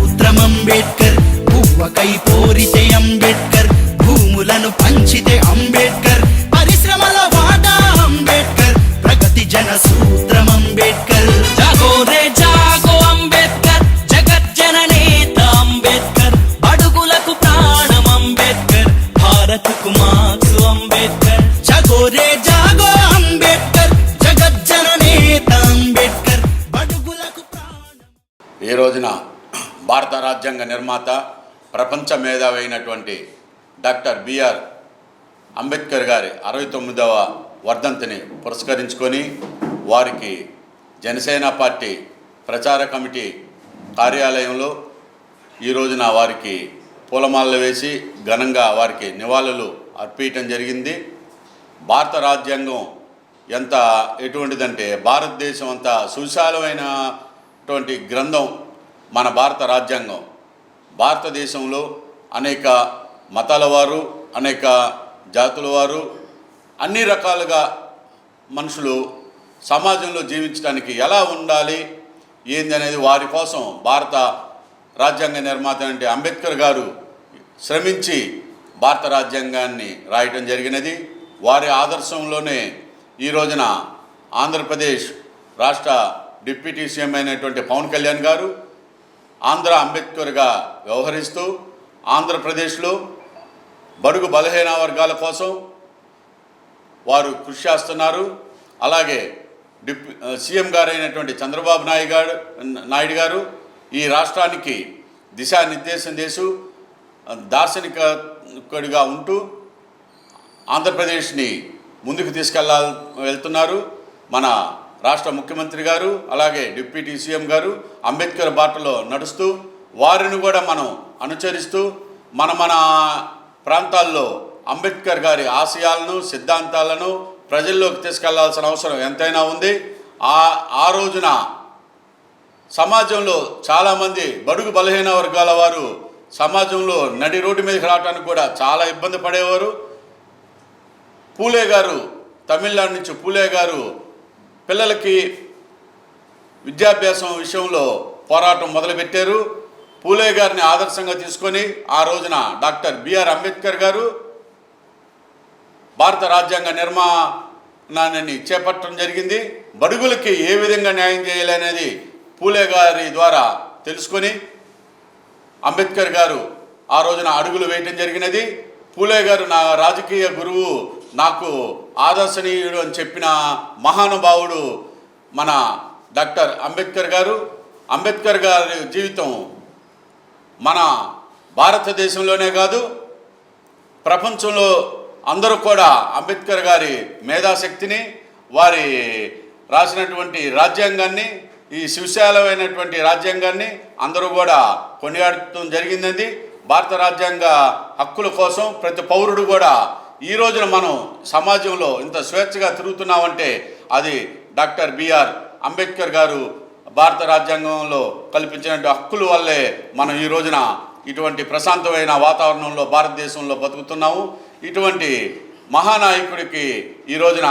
సూత్రం అంబేద్కర్. పువ్వకై పోరితే అంబేద్కర్, భూములను పంచితే అంబేద్కర్, పరిశ్రమల వాటా అంబేద్కర్, ప్రగతి జన సూత్రం అంబేద్కర్. జాగో రే జాగో అంబేద్కర్, జగజ్జననేత అంబేద్కర్, బడుగులకు ప్రాణం అంబేద్కర్, భారత్కు మార్క్స్ అంబేద్కర్. జాగో రే జాగో అంబేద్కర్, జగజ్జననేత అంబేద్కర్, బడుగులకు ప్రాణం. ఈ రోజున భారత రాజ్యాంగ నిర్మాత, ప్రపంచ మేధావి అయినటువంటి డాక్టర్ బిఆర్ అంబేద్కర్ గారి 69వ వర్ధంతిని పురస్కరించుకొని వారికి జనసేన పార్టీ ప్రచార కమిటీ కార్యాలయంలో ఈ రోజున వారికి పూలమాలలు వేసి ఘనంగా వారికి నివాళులు అర్పించడం జరిగింది. భారత రాజ్యాంగం ఎటువంటిదంటే భారతదేశం అంతా సువిశాలమైనటువంటి గ్రంథం మన భారత రాజ్యాంగం. భారతదేశంలో అనేక మతాల వారు, అనేక జాతుల వారు, అన్ని రకాలుగా మనుషులు సమాజంలో జీవించడానికి ఎలా ఉండాలి ఏంది అనేది వారి కోసం భారత రాజ్యాంగ నిర్మాత అంటే అంబేద్కర్ గారు శ్రమించి భారత రాజ్యాంగాన్ని రాయటం జరిగినది. వారి ఆదర్శంలోనే ఈ రోజున ఆంధ్రప్రదేశ్ రాష్ట్ర డిప్యూటీ సీఎం అయినటువంటి పవన్ కళ్యాణ్ గారు ఆంధ్ర అంబేద్కర్గా వ్యవహరిస్తూ ఆంధ్రప్రదేశ్లో బడుగు బలహీన వర్గాల కోసం వారు కృషి చేస్తున్నారు. అలాగే సీఎం గారు అయినటువంటి చంద్రబాబు నాయుడు గారు ఈ రాష్ట్రానికి దిశానిర్దేశం చేస్తూ దార్శనికుడిగా ఉంటూ ఆంధ్రప్రదేశ్ని ముందుకు వెళ్తున్నారు. మన రాష్ట్ర ముఖ్యమంత్రి గారు అలాగే డిప్యూటీ సీఎం గారు అంబేద్కర్ బాటలో నడుస్తూ వారిని కూడా మనం అనుసరిస్తూ మన ప్రాంతాల్లో అంబేద్కర్ గారి ఆశయాలను, సిద్ధాంతాలను ప్రజల్లోకి తీసుకెళ్లాల్సిన అవసరం ఎంతైనా ఉంది. ఆ రోజున సమాజంలో చాలామంది బడుగు బలహీన వర్గాల వారు సమాజంలో నడి రోడ్డు మీదకి రావడానికి కూడా చాలా ఇబ్బంది పడేవారు. పూలే గారు, తమిళనాడు నుంచి పూలే గారు పిల్లలకి విద్యాభ్యాసం విషయంలో పోరాటం మొదలుపెట్టారు. పూలే గారిని ఆదర్శంగా తీసుకొని ఆ రోజున డాక్టర్ బిఆర్ అంబేద్కర్ గారు భారత రాజ్యాంగ నిర్మాణాన్ని చేపట్టడం జరిగింది. బడుగులకి ఏ విధంగా న్యాయం చేయాలనేది పూలే గారి ద్వారా తెలుసుకొని అంబేద్కర్ గారు ఆ రోజున అడుగులు వేయటం జరిగినది. పూలే గారు నా రాజకీయ గురువు, నాకు ఆదర్శనీయుడు అని చెప్పిన మహానుభావుడు మన డాక్టర్ అంబేద్కర్ గారు. అంబేద్కర్ గారి జీవితం మన భారతదేశంలోనే కాదు ప్రపంచంలో అందరూ కూడా అంబేద్కర్ గారి మేధాశక్తిని, వారి రాసినటువంటి రాజ్యాంగాన్ని, ఈ సువిశాలమైనటువంటి రాజ్యాంగాన్ని అందరూ కూడా కొనియాడటం జరిగింది. భారత రాజ్యాంగ హక్కుల కోసం ప్రతి పౌరుడు కూడా ఈ రోజున మనం సమాజంలో ఇంత స్వేచ్ఛగా తిరుగుతున్నామంటే అది డాక్టర్ బిఆర్ అంబేద్కర్ గారు భారత రాజ్యాంగంలో కల్పించిన హక్కుల వల్లే మనం ఈ రోజున ఇటువంటి ప్రశాంతమైన వాతావరణంలో భారతదేశంలో బతుకుతున్నాము. ఇటువంటి మహానాయకుడికి ఈ రోజున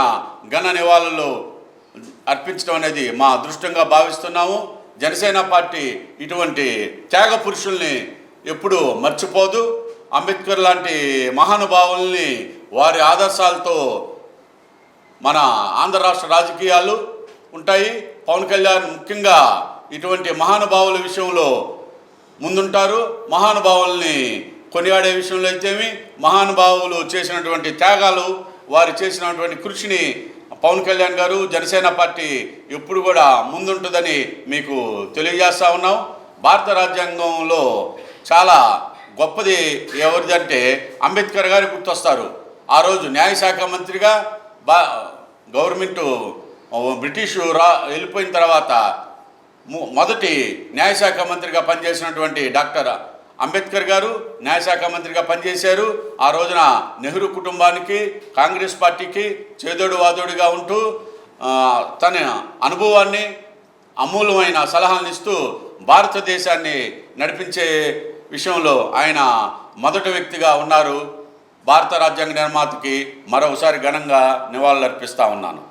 ఘన నివాళులు అర్పించడం అనేది మా అదృష్టంగా భావిస్తున్నాము. జనసేన పార్టీ ఇటువంటి త్యాగ పురుషుల్ని ఎప్పుడూ మర్చిపోదు. అంబేద్కర్ లాంటి మహానుభావుల్ని వారి ఆదర్శాలతో మన ఆంధ్ర రాష్ట్ర రాజకీయాలు ఉంటాయి. పవన్ కళ్యాణ్ ముఖ్యంగా ఇటువంటి మహానుభావుల విషయంలో ముందుంటారు. మహానుభావుల్ని కొనియాడే విషయంలో అయితేమి, మహానుభావులు చేసినటువంటి త్యాగాలు, వారు చేసినటువంటి కృషిని పవన్ కళ్యాణ్ గారు, జనసేన పార్టీ ఎప్పుడు కూడా ముందుంటుందని మీకు తెలియజేస్తూ ఉన్నాం. భారత రాజ్యాంగంలో చాలా గొప్పది ఎవరిదంటే అంబేద్కర్ గారు గుర్తొస్తారు. ఆ రోజు న్యాయశాఖ మంత్రిగా గవర్నమెంటు బ్రిటిషు వెళ్ళిపోయిన తర్వాత మొదటి న్యాయశాఖ మంత్రిగా పనిచేసినటువంటి డాక్టర్ అంబేద్కర్ గారు న్యాయశాఖ మంత్రిగా పనిచేశారు. ఆ రోజున నెహ్రూ కుటుంబానికి, కాంగ్రెస్ పార్టీకి చేదోడు వాదోడుగా ఉంటూ తన అనుభవాన్ని, అమూల్యమైన సలహాలను ఇస్తూ భారతదేశాన్ని నడిపించే విషయంలో ఆయన మొదటి వ్యక్తిగా ఉన్నారు. భారత రాజ్యాంగ నిర్మాతకి మరోసారి ఘనంగా నివాళులర్పిస్తూ ఉన్నాను.